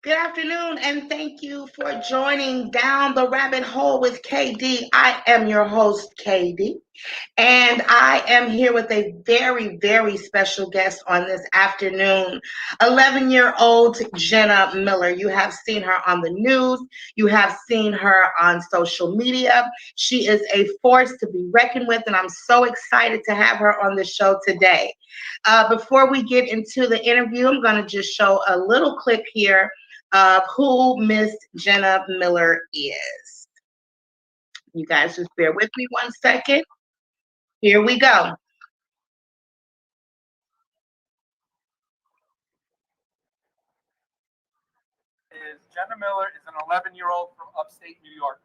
Good afternoon, and thank you for joining Down the Rabbit Hole with KD. I am your host, KD, and I am here with a very, very special guest on this afternoon. 11-year-old Jenna Miller. You have seen her on the news. You have seen her on social media. She is a force to be reckoned with, and I'm so excited to have her on the show today. Before we get into the interview, I'm going to just show a little clip here of who Miss Jenna Miller is. You guys just bear with me one second. Here we go. Jenna Miller is an 11-year-old from upstate New York.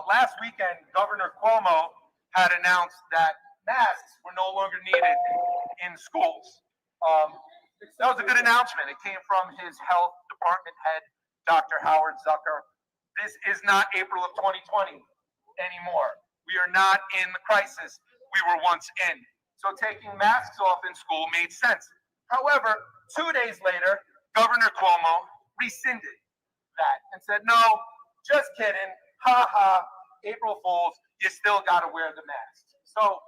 Last weekend, Governor Cuomo had announced that masks were no longer needed in schools. That was a good announcement. It came from his health department head, Dr. Howard Zucker. This is not April of 2020 anymore. We are not in the crisis we were once in. So taking masks off in school made sense. However, 2 days later, Governor Cuomo rescinded that and said, no, just kidding. Ha ha, April Fools, you still got to wear the mask. So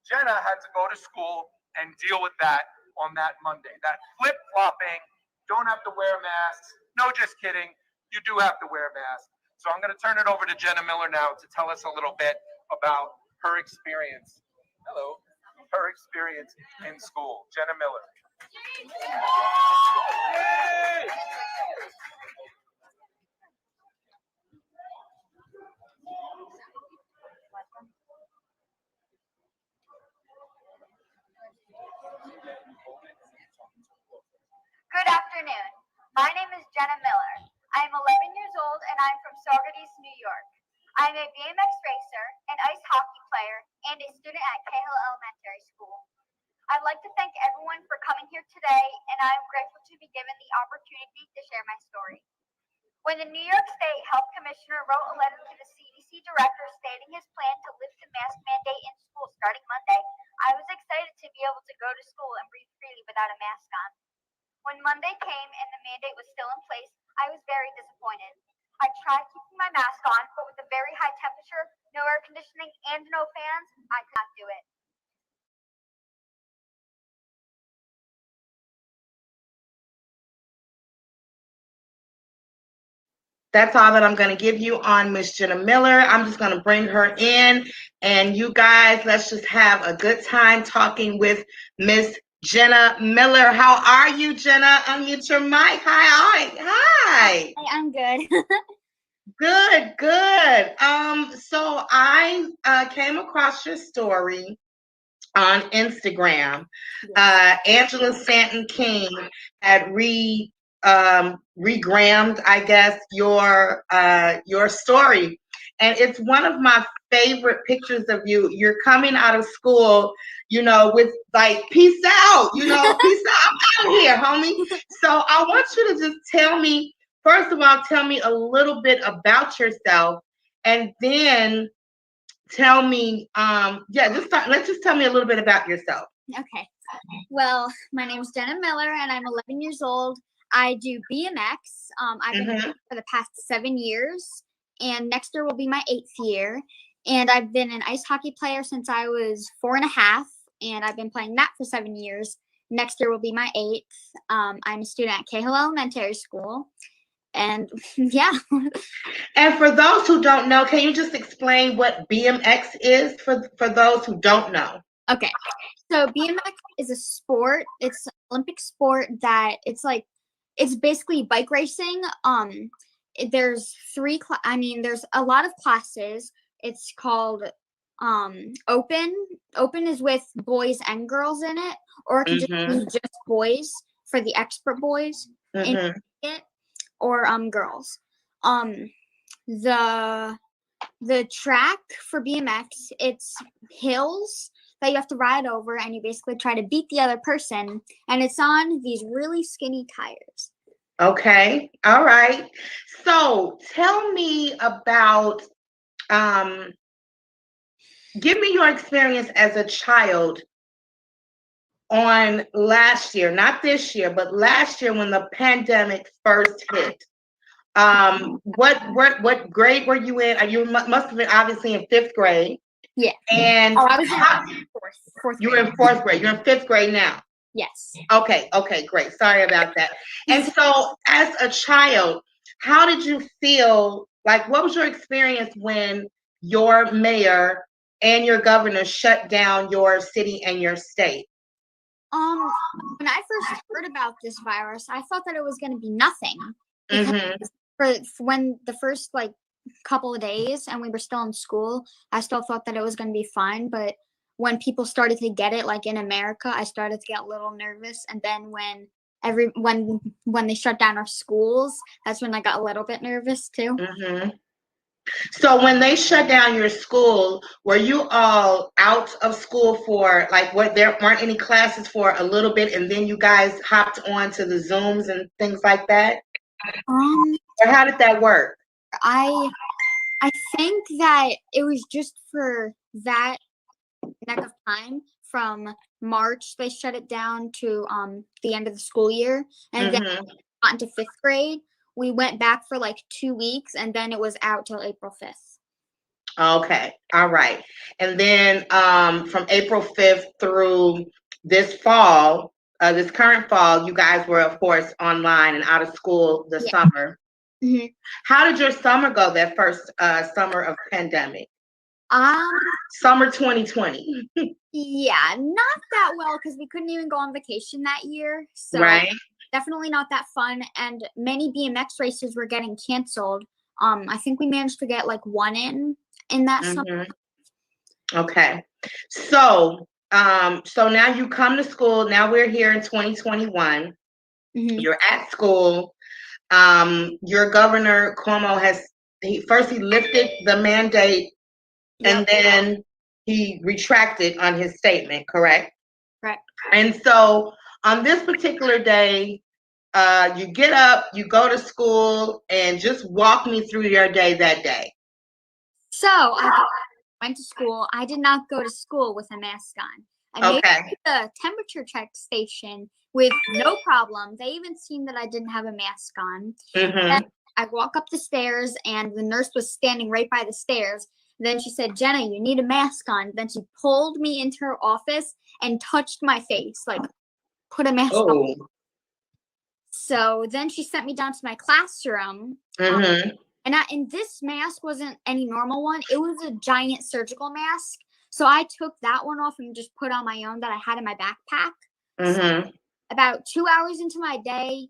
Jenna had to go to school and deal with that on that Monday. That flip-flopping, don't have to wear masks. No, just kidding. You do have to wear masks. So I'm going to turn it over to Jenna Miller now to tell us a little bit about her experience. Hello. Her experience in school. Jenna Miller. Yay! Good afternoon. My name is Jenna Miller. I am 11 years old and I'm from Saugerties, New York. I'm a BMX racer, an ice hockey player, and a student at Cahill Elementary School. I'd like to thank everyone for coming here today, and I'm grateful to be given the opportunity to share my story. When the New York State Health Commissioner wrote a letter to the CDC director stating his plan to lift the mask mandate in school starting Monday, I was excited to be able to go to school and breathe freely without a mask on. When Monday came and the mandate was still in place, I was very disappointed. I tried keeping my mask on, but with the very high temperature, no air conditioning, and no fans, I could not do it. That's all that I'm going to give you on Miss Jenna Miller. I'm just going to bring her in, and you guys, let's just have a good time talking with Miss Jenna Miller. How are you, Jenna? Unmute your mic. Hi. Hi, I'm good. Good. So I came across your story on Instagram. Angela Stanton King had regrammed, I guess, your story, and it's one of my favorite pictures of you. You're coming out of school, with like, peace out, peace out. I'm out of here, homie. So I want you to just tell me, first of all, tell me a little bit about yourself, and then tell me, let's just tell me a little bit about yourself. Okay. Well, my name is Jenna Miller, and I'm 11 years old. I do BMX. I've been doing it for the past 7 years, and next year will be my 8th year. And I've been an ice hockey player since I was 4.5, and I've been playing that for 7 years. Next year will be my 8th. I'm a student at Cahill Elementary School. And yeah. And for those who don't know, can you just explain what BMX is for those who don't know? Okay. So BMX is a sport. It's an Olympic sport that it's basically bike racing. There's there's a lot of classes. It's called open. Open is with boys and girls in it, or it can just be just boys for the expert boys in it, or girls. The track for BMX, it's hills that you have to ride over, and you basically try to beat the other person, and it's on these really skinny tires. Okay. All right. So tell me about, give me your experience as a child on last year, not this year, but last year when the pandemic first hit. What grade were you in? You must have been obviously in fifth grade. Yeah. And I was in fourth you were in fourth grade. You're in fifth grade now. Yes. Okay, great. Sorry about that. And so as a child, how did you feel? Like, what was your experience when your mayor and your governor shut down your city and your state? When I first heard about this virus, I thought that it was going to be nothing. Because for when the first couple of days and we were still in school, I still thought that it was going to be fine. But when people started to get it, like in America, I started to get a little nervous. And then when they shut down our schools, that's when I got a little bit nervous too. So when they shut down your school, were you all out of school for there weren't any classes for a little bit, and then you guys hopped on to the Zooms and things like that? Or how did that work? I think that it was just for that neck of time from March they shut it down to the end of the school year, and then got into fifth grade. We went back for 2 weeks, and then it was out till April 5th. Okay, all right. And then from April 5th through this fall, this current fall, you guys were, of course, online and out of school this summer. How did your summer go, that first summer of pandemic? Summer 2020. Yeah, not that well because we couldn't even go on vacation that year. So definitely not that fun. And many BMX races were getting canceled. I think we managed to get one in that summer. Okay. So now you come to school. Now we're here in 2021. You're at school. Your governor Cuomo he lifted the mandate and then he retracted on his statement, correct? Right. And so on this particular day, you get up, you go to school, and just walk me through your day that day. So I went to school. I did not go to school with a mask on. I made it to the temperature check station with no problem. They even seen that I didn't have a mask on. Then I walk up the stairs, and the nurse was standing right by the stairs. Then she said, "Jenna, you need a mask on." Then she pulled me into her office and touched my face, put a mask on. So then she sent me down to my classroom. And this mask wasn't any normal one. It was a giant surgical mask. So I took that one off and just put on my own that I had in my backpack. So about 2 hours into my day,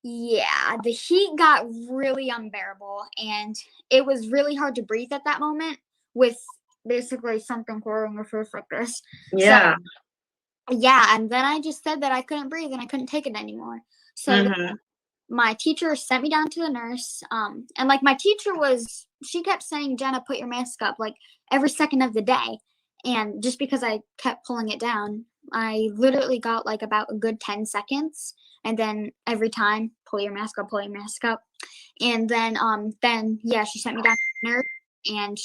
the heat got really unbearable. And it was really hard to breathe at that moment with basically something crawling your face like this. Yeah. So, and then I just said that I couldn't breathe and I couldn't take it anymore. So my teacher sent me down to the nurse. And my teacher she kept saying, "Jenna, put your mask up," every second of the day. And just because I kept pulling it down, I literally got about a good 10 seconds. And then every time, pull your mask up, pull your mask up. And then she sent me down to the nurse, and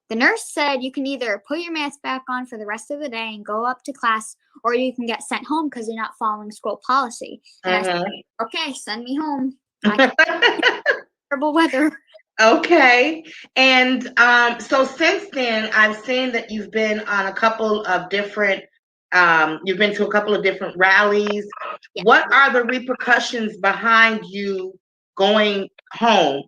the nurse said, "You can either put your mask back on for the rest of the day and go up to class, or you can get sent home because you're not following school policy." And I said, "Okay, send me home." Terrible weather. Okay. And so since then, I've seen that you've been on a couple of different, you've been to a couple of different rallies. What are the repercussions behind you going home?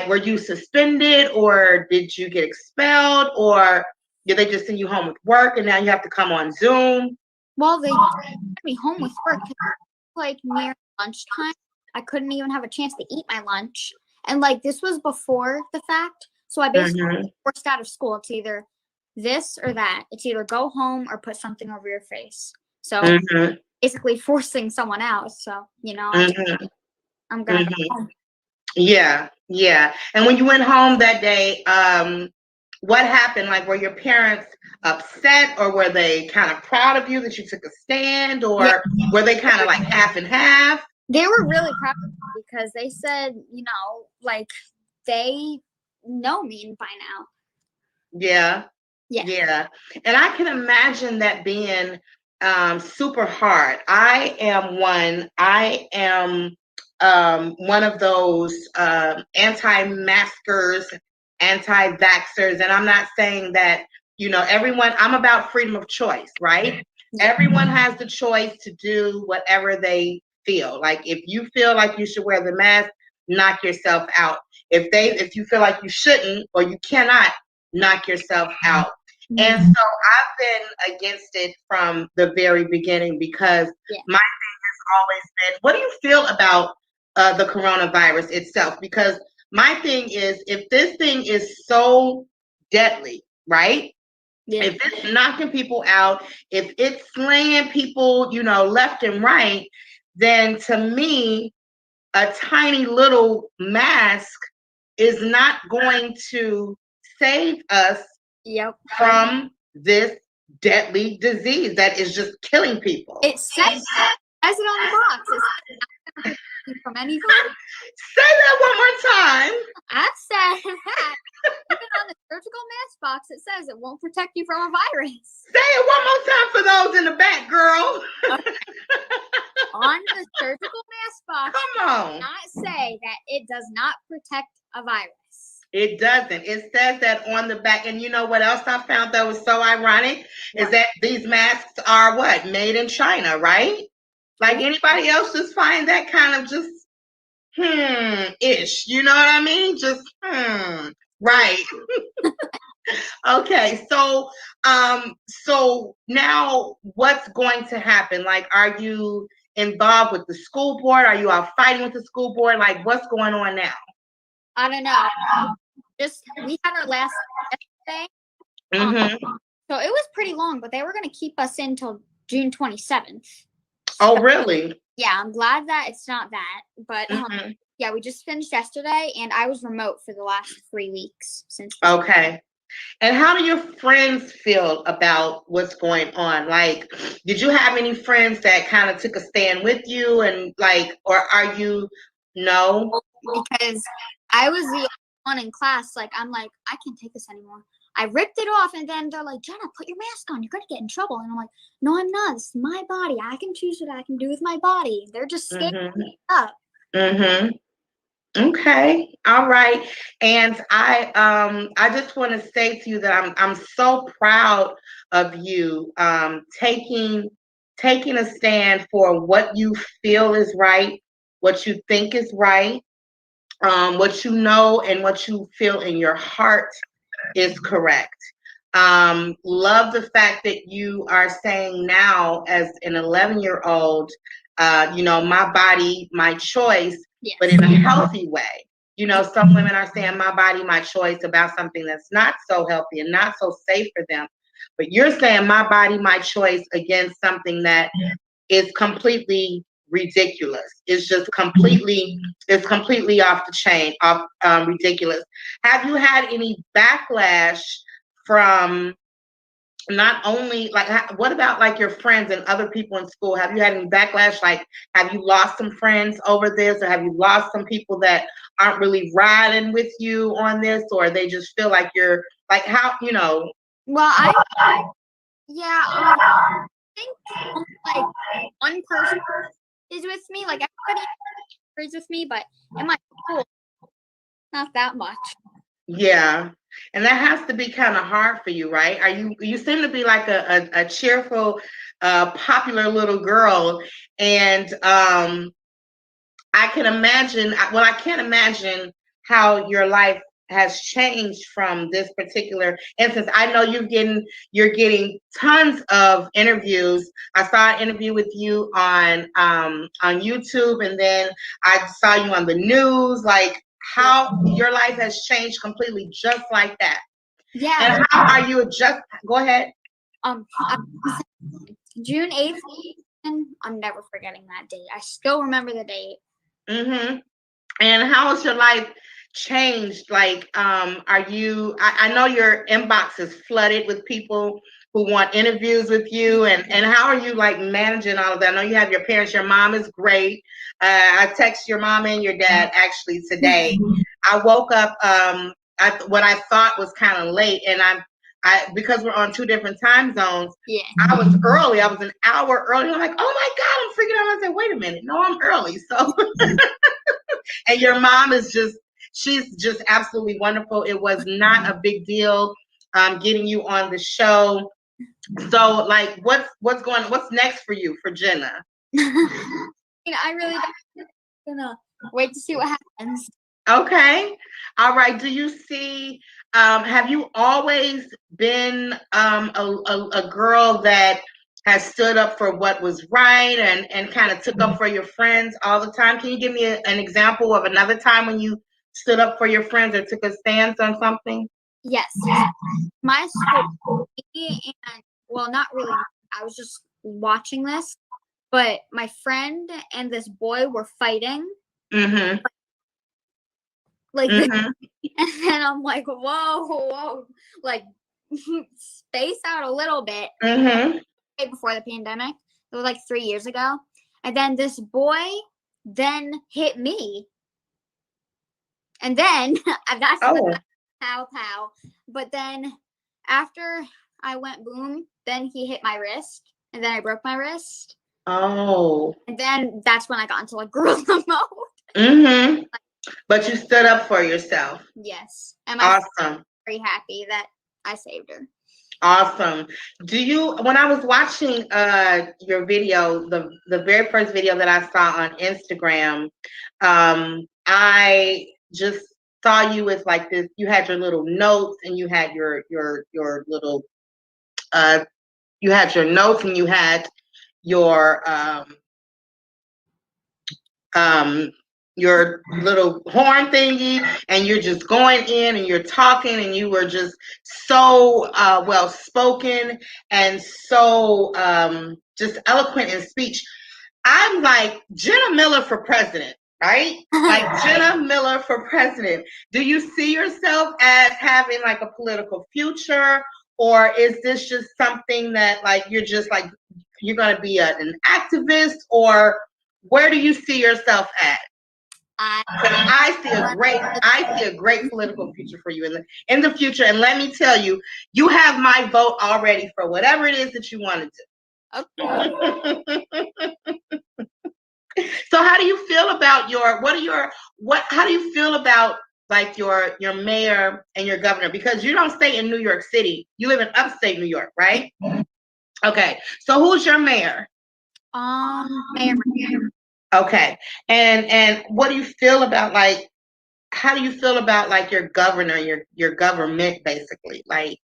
Were you suspended, or did you get expelled, or did they just send you home with work and now you have to come on Zoom? Well, they sent me home with work near lunchtime. I couldn't even have a chance to eat my lunch. And this was before the fact. So I basically forced out of school. It's either this or that. It's either go home or put something over your face. So basically forcing someone out. So, I'm going to go home. Yeah. And when you went home that day, what happened? Were your parents upset, or were they kind of proud of you that you took a stand, or were they kind of half and half? They were really proud of me because they said, they know me by now. Yeah. And I can imagine that being super hard. I am one of those anti-maskers, anti-vaxxers, and I'm not saying that, everyone, I'm about freedom of choice, right? Everyone has the choice to do whatever they feel. Like if you feel like you should wear the mask, knock yourself out. If you feel like you shouldn't or you cannot, knock yourself out. And so I've been against it from the very beginning because my thing has always been, what do you feel about the coronavirus itself? Because my thing is, if this thing is so deadly, right? Yeah. If it's knocking people out, if it's slaying people, left and right, then to me, a tiny little mask is not going to save us from this deadly disease that is just killing people. It says it on the box. It's not going to from any virus. Say that one more time. I said that. Even on the surgical mask box, it says it won't protect you from a virus. Say it one more time for those in the back, girl. Okay. On the surgical mask box, come on, it does not say that it does not protect a virus. It doesn't. It says that on the back. And you know what else I found that was so ironic? Is that these masks are what? Made in China, right? Like anybody else just find that kind of just, ish. You know what I mean? Just, right. Okay. So, so now what's going to happen? Like, are you involved with the school board? Are you out fighting with the school board? Like, what's going on now? I don't know. We had our last yesterday. So it was pretty long, but they were going to keep us in till June 27th. Oh, really? Yeah, I'm glad that it's not that. But yeah, we just finished yesterday, and I was remote for the last 3 weeks since. Okay. And how do your friends feel about what's going on? Like, did you have any friends that kind of took a stand with you, and like, or are you no? Because I was the only one in class. Like, I'm like, I can't take this anymore. I ripped it off, and then they're like, Jenna, put your mask on. You're going to get in trouble. And I'm like, no, I'm not. This is my body. I can choose what I can do with my body. They're just scaring me up. Okay. All right. And I just want to say to you that I'm so proud of you taking a stand for what you feel is right, what you think is right, what you know and what you feel in your heart is correct. Love the fact that you are saying now as an 11-year-old, my body, my choice, but in a healthy way. Some women are saying my body, my choice about something that's not so healthy and not so safe for them. But you're saying my body, my choice against something that is completely ridiculous. It's just completely off the chain, ridiculous. Have you had any backlash from not only what about like your friends and other people in school? Have you had any backlash? Like, have you lost some friends over this, or have you lost some people that aren't really riding with you on this, or they just feel like you're like, how, Well, I think like one person is with me. Like, everybody agrees with me, but in my school, not that much. Yeah. And that has to be kind of hard for you, right? You seem to be like a cheerful, popular little girl. And I can't imagine how your life has changed from this particular instance. I know you're getting tons of interviews. I saw an interview with you on YouTube, and then I saw you on the news. Like, how your life has changed completely just like that. Yeah. And how are you go ahead. June 8th, and I'm never forgetting that date. I still remember the date. And how has your life changed? Like, I know your inbox is flooded with people who want interviews with you, and how are you like managing all of that? I know you have your parents. Your mom is great. I text your mom and your dad actually today. I woke up what I thought was kind of late, and because we're on 2 different time zones. Yeah. I was early. I was an hour early. I'm like, oh my God, I'm freaking out. I said, wait a minute. No, I'm early. So, and your mom is she's just absolutely wonderful. It was not a big deal getting you on the show. So, like, what's next for you, for Jenna? I really don't gonna wait to see what happens. Okay. All right. Do you see, have you always been a girl that has stood up for what was right and kind of took up for your friends all the time? Can you give me an example of another time when you stood up for your friends or took a stance on something? Yes. My school, and well, not really. I was just watching this, but my friend and this boy were fighting. Mm-hmm. Like, and then I'm like, whoa, like, space out a little bit. Mm-hmm. Before the pandemic, it was like 3 years ago, and then this boy then hit me, and then that's pow. But then after I went boom, then he hit my wrist, and then I broke my wrist. Oh. And then that's when I got into like gorilla mode. Mm-hmm. But you stood up for yourself. Yes. And my awesome. Very happy that I saved her. Awesome. When I was watching your video, the very first video that I saw on Instagram, I just saw you with like this, you had your little notes and you had your little you had your notes and you had your little horn thingy, and you're just going in and you're talking, and you were just so well spoken and so just eloquent in speech. I'm like, Jenna Miller for president, right? Like Jenna Miller for president. Do you see yourself as having like a political future, or is this just something that like you're just like you're going to be an activist, or where do you see yourself at? I see a great political future for you in the future. And let me tell you, you have my vote already for whatever it is that you want to do. Okay. So how do you feel about how do you feel about like your mayor and your governor? Because you don't stay in New York City. You live in upstate New York, right? Okay. So who's your mayor? Mayor. Okay. And what do you feel about like, how do you feel about like your governor, your government basically? Like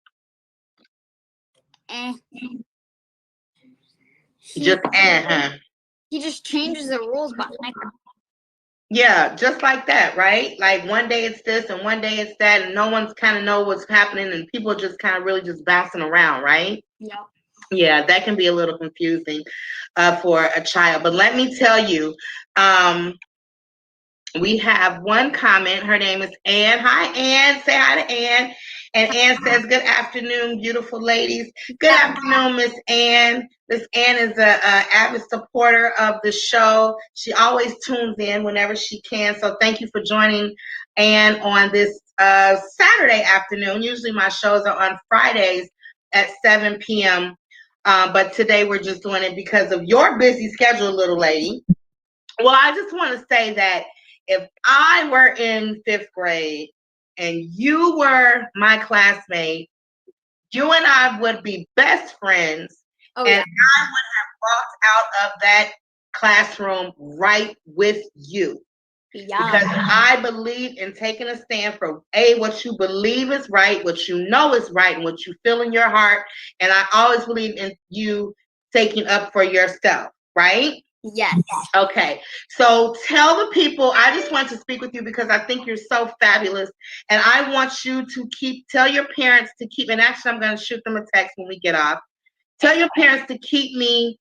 He just changes the rules behind. Yeah, just like that, right? Like one day it's this and one day it's that, and no one's kind of know what's happening, and people just kind of really just bouncing around, right? Yeah. Yeah, that can be a little confusing for a child. But let me tell you, we have one comment. Her name is Ann. Hi, Ann. Say hi to Ann. And Ann says, good afternoon, beautiful ladies. Good afternoon, Miss Ann. Miss Ann is an avid supporter of the show. She always tunes in whenever she can. So thank you for joining Ann on this Saturday afternoon. Usually my shows are on Fridays at 7 p.m. But today we're just doing it because of your busy schedule, little lady. Well, I just want to say that if I were in 5th grade and you were my classmate, you and I would be best friends. I would have walked out of that classroom right with you. Yeah. Because I believe in taking a stand for what you believe is right, what you know is right, and what you feel in your heart. And I always believe in you taking up for yourself, right? Yes. Okay. So tell the people, I just want to speak with you because I think you're so fabulous. And I want you to tell your parents to keep, and actually I'm going to shoot them a text when we get off. Tell your parents to keep me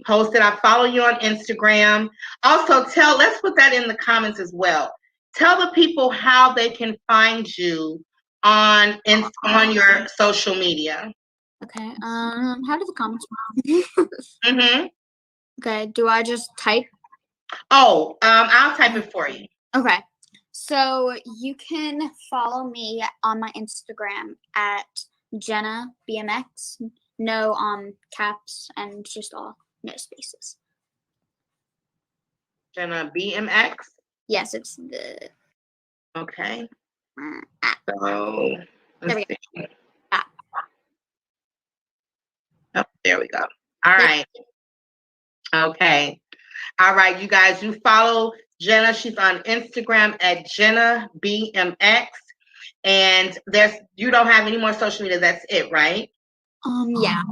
posted. I follow you on Instagram. Also let's put that in the comments as well. Tell the people how they can find you on your social media. Okay. How do the comments work? Okay, do I just type? Oh, I'll type it for you. Okay. So you can follow me on my Instagram at Jenna BMX. No caps and just all no spaces. Jenna BMX. Yes, it's the. Okay. So let's see. Oh, there we go. All right. Okay. All right, you guys. You follow Jenna. She's on Instagram at Jenna BMX. And you don't have any more social media. That's it, right? Yeah.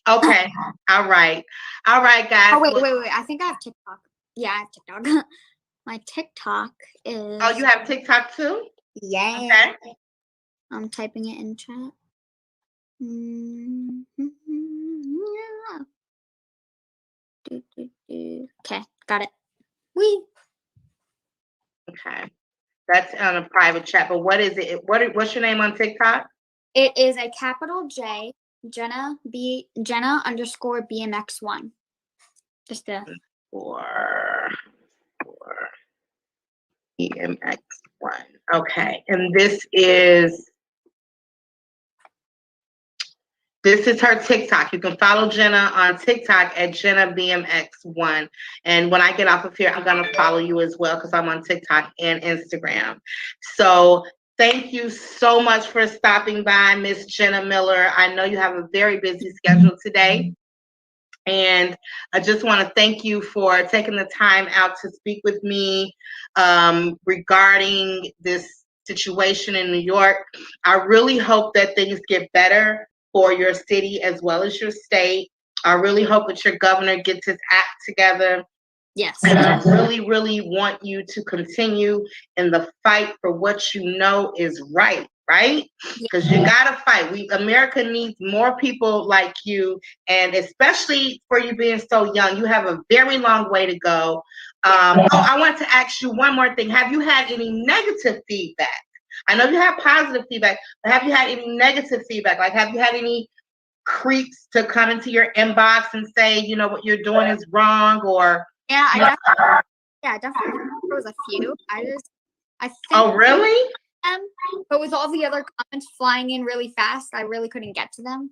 Okay. All right. All right, guys. Oh, wait. I think I have TikTok. Yeah, I have TikTok. My TikTok is. Oh, you have TikTok too? Yeah. Okay. I'm typing it in chat. Okay, got it. Wee. Okay. That's on a private chat. But what is it? What's your name on TikTok? It is a capital J, Jenna _ BMX1. Just a for BMX1. Okay. And this is her TikTok. You can follow Jenna on TikTok at Jenna BMX1. And when I get off of here, I'm going to follow you as well because I'm on TikTok and Instagram. So thank you so much for stopping by, Miss Jenna Miller. I know you have a very busy schedule today. And I just want to thank you for taking the time out to speak with me regarding this situation in New York. I really hope that things get better for your city as well as your state. I really hope that your governor gets his act together. yes. And I really, really want you to continue in the fight for what you know is right? Because you gotta fight. America needs more people like you, and especially for you being so young. You have a very long way to go. I want to ask you one more thing. Have you had any negative feedback? I know you have positive feedback, but have you had any negative feedback? Like, have you had any creeps to come into your inbox and say, you know, what you're doing is wrong, or I definitely there was a few. I think. Oh, really? But with all the other comments flying in really fast, I really couldn't get to them.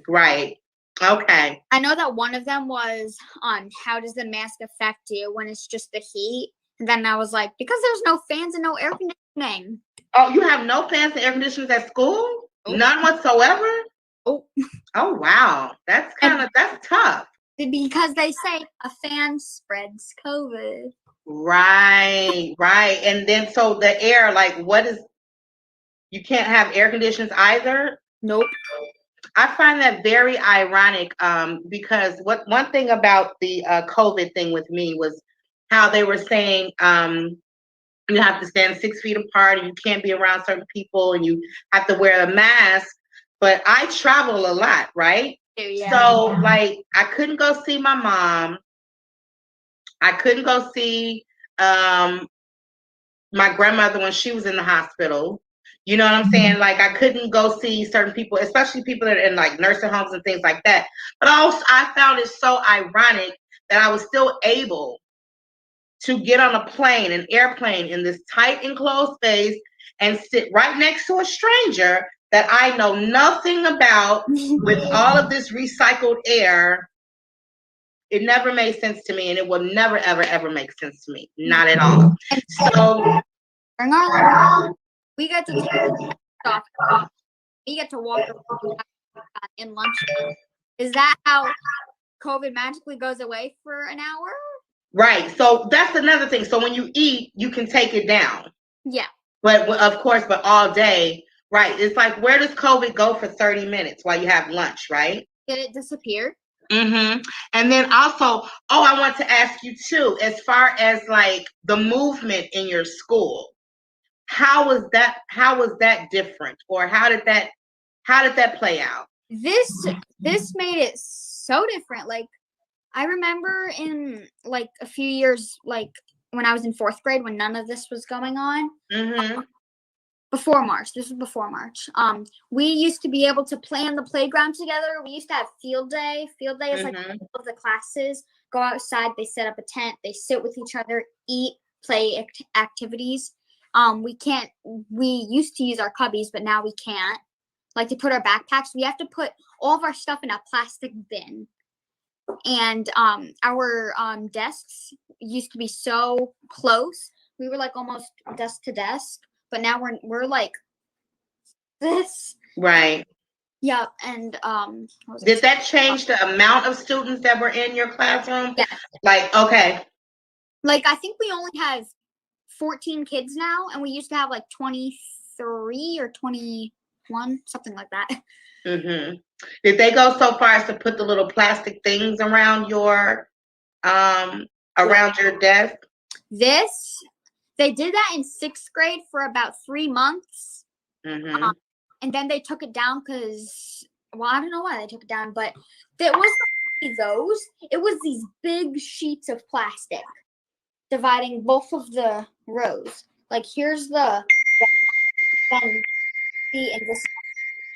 Right. Okay. I know that one of them was on how does the mask affect you when it's just the heat? And then I was like, because there's no fans and no air conditioning. Oh, you have no fans and air conditioners at school? Oh. None whatsoever? Oh. Oh, wow. That's tough. Because they say a fan spreads COVID. Right. And then so the air, like you can't have air conditioners either? Nope. I find that very ironic because one thing about the COVID thing with me was how they were saying you have to stand 6 feet apart and you can't be around certain people and you have to wear a mask. But I travel a lot, right? Yeah. So like I couldn't go see my mom. I couldn't go see my grandmother when she was in the hospital. You know what I'm saying? Like I couldn't go see certain people, especially people that are in like nursing homes and things like that. But also I found it so ironic that I was still able to get on a plane, an airplane in this tight enclosed space and sit right next to a stranger that I know nothing about with all of this recycled air. It never made sense to me, and it will never, ever, ever make sense to me. Not at all. So we got to talk. We get to walk in lunch. Is that how COVID magically goes away for an hour? Right. So that's another thing. So when you eat, you can take it down. Yeah. But of course, but all day, right? It's like, where does COVID go for 30 minutes while you have lunch, right? Did it disappear? Mm-hmm. And then also, I want to ask you too, as far as like the movement in your school, how was that different, or how did that play out? This made it so different. Like I remember in like a few years, like when I was in 4th grade, when none of this was going on. Mm-hmm. Before March. This was before March. We used to be able to play on the playground together. We used to have field day. Field day is like all of the classes go outside. They set up a tent. They sit with each other, eat, play activities. We used to use our cubbies, but now we can't. like to put our backpacks. We have to put all of our stuff in a plastic bin. And our desks used to be so close. We were like almost desk to desk, but now we're like this. Right. Yeah, and did that change the amount of students that were in your classroom? Yeah. Like, okay. Like, I think we only have 14 kids now, and we used to have like 23 or 21, something like that. Mm-hmm. Did they go so far as to put the little plastic things around your your desk? They did that in 6th grade for about 3 months. Mm-hmm. And then they took it down because, well, I don't know why they took it down, but it wasn't those. It was these big sheets of plastic dividing both of the rows. Like, here's the and this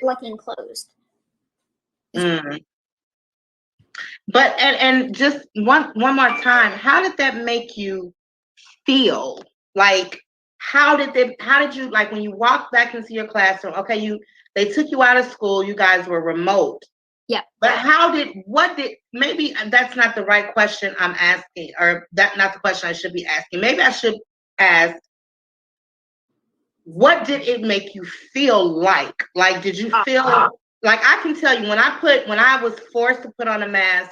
like enclosed. Mm. But and just one more time, how did that make you feel? Like, how did you, like, when you walked back into your classroom? Okay, they took you out of school, you guys were remote. Yeah. But maybe that's not the right question I'm asking, or that's not the question I should be asking. Maybe I should ask, what did it make you feel like? Like, did you feel like, I can tell you, when I was forced to put on a mask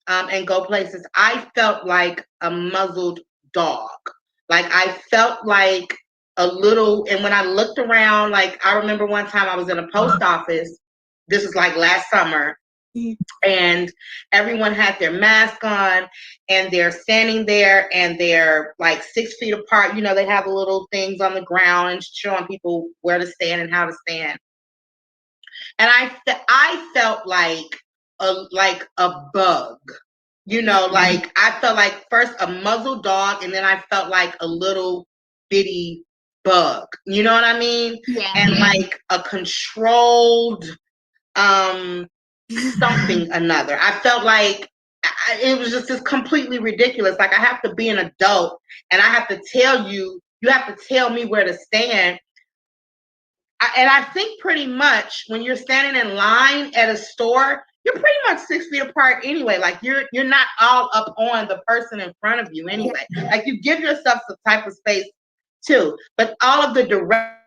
and go places, I felt like a muzzled dog. Like, I felt like a little, and when I looked around, like, I remember one time I was in a post office. This was like last summer. And everyone had their mask on, and they're standing there, and they're like 6 feet apart. You know, they have little things on the ground and showing people where to stand and how to stand. And I felt like a bug. You know, like, I felt like first a muzzled dog, and then I felt like a little bitty bug. You know what I mean? Yeah. And like a controlled something another. I felt like it was just completely ridiculous. Like, I have to be an adult, and I have to tell you, you have to tell me where to stand. And I think pretty much when you're standing in line at a store, you're pretty much 6 feet apart anyway. Like, you're not all up on the person in front of you anyway. Like, you give yourself some type of space too. But all of the direct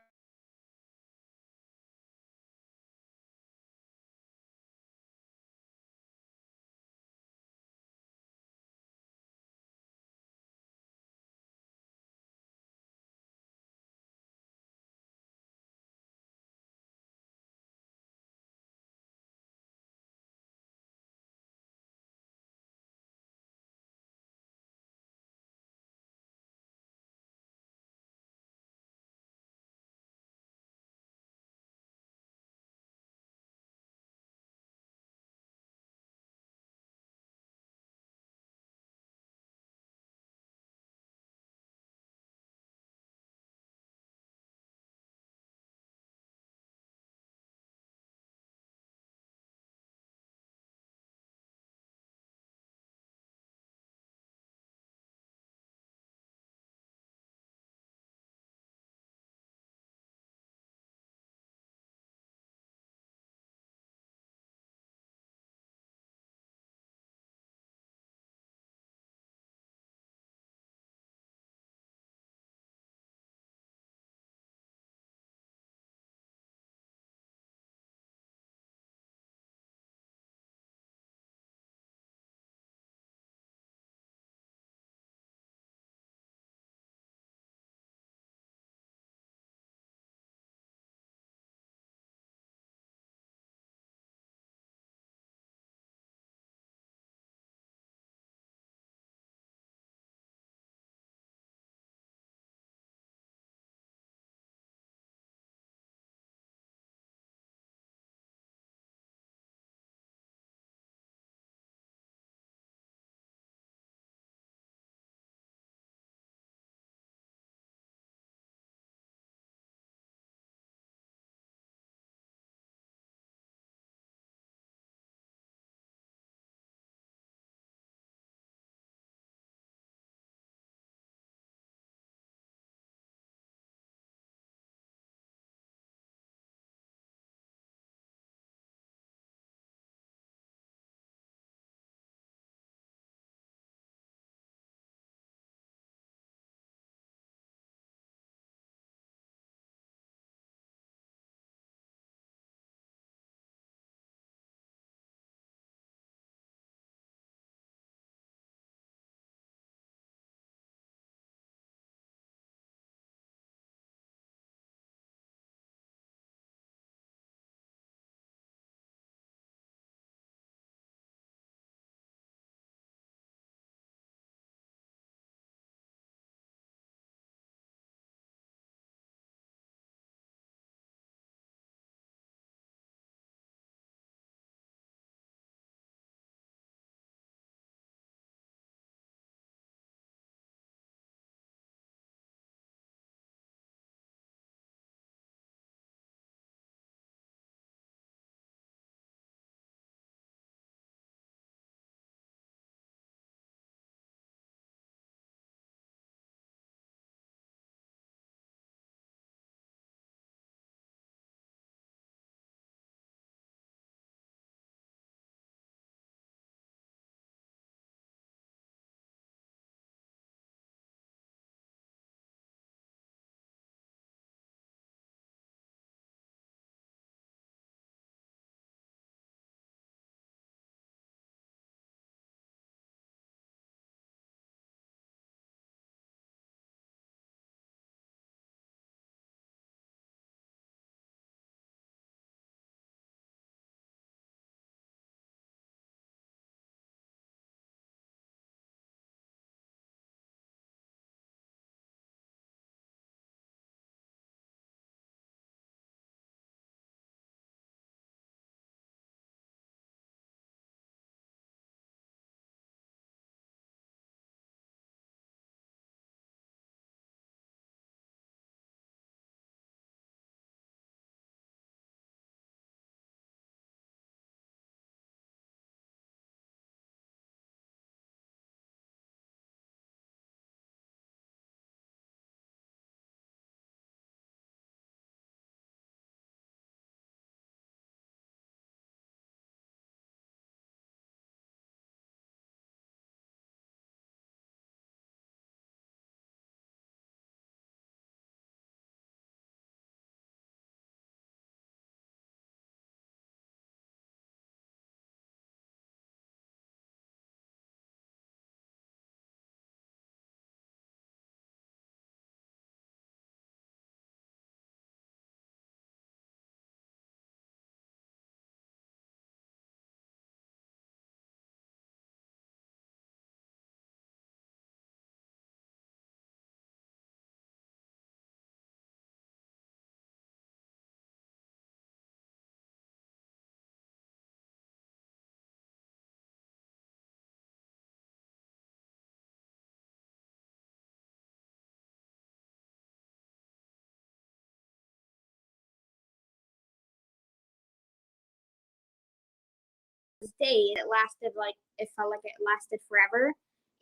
days. It lasted it felt like it lasted forever.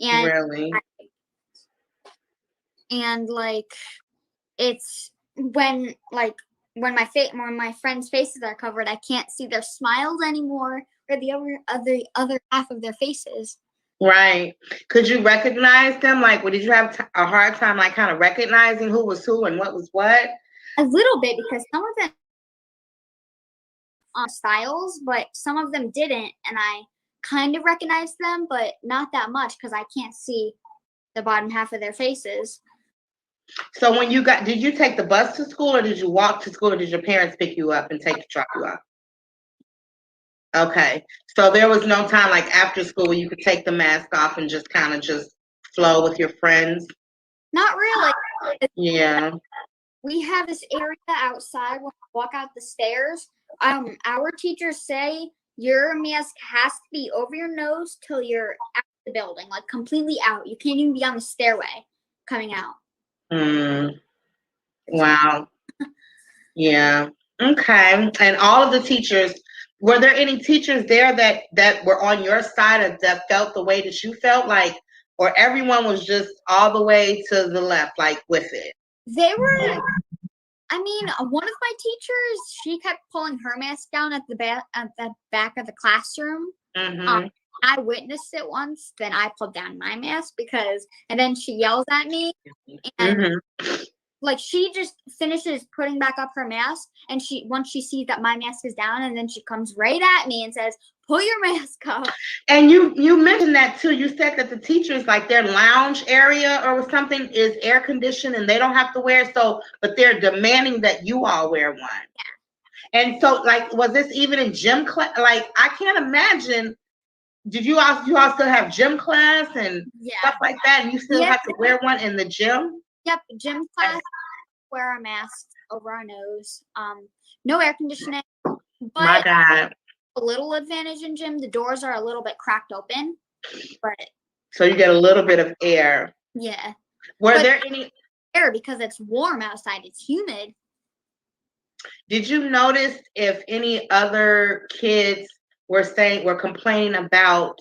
And Really? It's when my friends' faces are covered, I can't see their smiles anymore or the other half of their faces. Right. Could you recognize them? Like, did you have a hard time, like, kind of recognizing who was who and what was what? A little bit, because some of them styles, but some of them didn't, and I kind of recognized them, but not that much because I can't see the bottom half of their faces. So when did you take the bus to school, or did you walk to school, or did your parents pick you up and drop you off? Okay. So there was no time, like, after school where you could take the mask off and just kind of just flow with your friends? Not really. Yeah. We have this area outside when we walk out the stairs. Our teachers say your mask has to be over your nose till you're out of the building, like completely out. You can't even be on the stairway coming out. Wow. Yeah. Okay. And all of the teachers, were there any teachers there that were on your side or that felt the way that you felt, like, or everyone was just all the way to the left, like, with it? They were. I mean, one of my teachers, she kept pulling her mask down at the back of the classroom. Mm-hmm. I witnessed it once. Then I pulled down my mask and then she yells at me, and she just finishes putting back up her mask, and once she sees that my mask is down, and then she comes right at me and says, "Pull your mask up." And you mentioned that too. You said that the teachers, like, their lounge area or something is air conditioned and they don't have to wear it, but they're demanding that you all wear one. Yeah. And so, like, was this even in gym class? Like, I can't imagine. Did you all still have gym class and stuff like that, and you still have to wear one in the gym? Yep, gym class, wear our masks over our nose. No air conditioning. But my God. A little advantage in gym, the doors are a little bit cracked open, but so you get a little bit of air. Yeah. Were there any air because it's warm outside? It's humid. Did you notice if any other kids were complaining about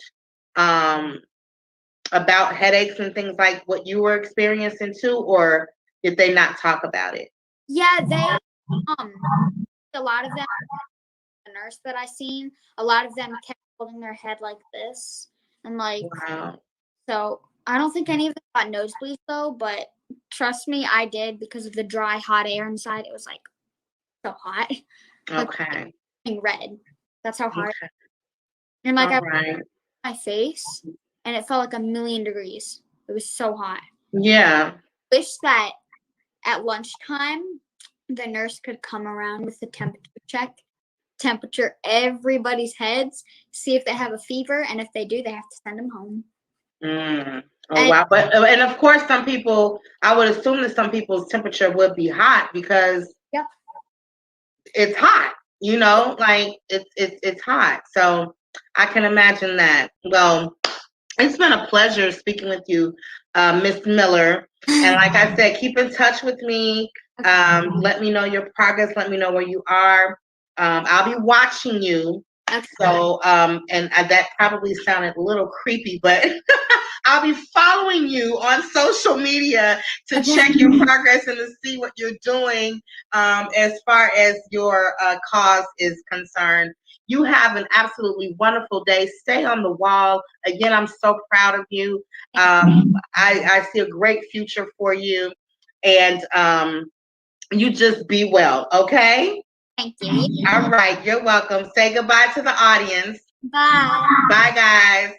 headaches and things like what you were experiencing too, or did they not talk about it? Yeah, they a lot of them, the nurse that I seen, a lot of them kept holding their head like this, and wow. So I don't think any of them got nosebleeds though, but trust me, I did, because of the dry, hot air inside. It was so hot. Okay. Red. That's how hot. Okay. And I my face, and it felt like 1,000,000 degrees. It was so hot. Yeah. Wish that at lunchtime the nurse could come around with the temperature everybody's heads, see if they have a fever, and if they do, they have to send them home. Wow. And of course, some people, I would assume that some people's temperature would be hot because it's hot, like it's hot. So I can imagine that. Well, it's been a pleasure speaking with you, Miss Miller. And like I said, keep in touch with me. Let me know your progress. Let me know where you are. I'll be watching you. Okay. So, and that probably sounded a little creepy, but I'll be following you on social media to check your progress and to see what you're doing as far as your cause is concerned. You have an absolutely wonderful day. Stay on the wall. Again, I'm so proud of you. I see a great future for you. And you just be well, okay? Thank you. All right, you're welcome. Say goodbye to the audience. Bye. Bye, guys.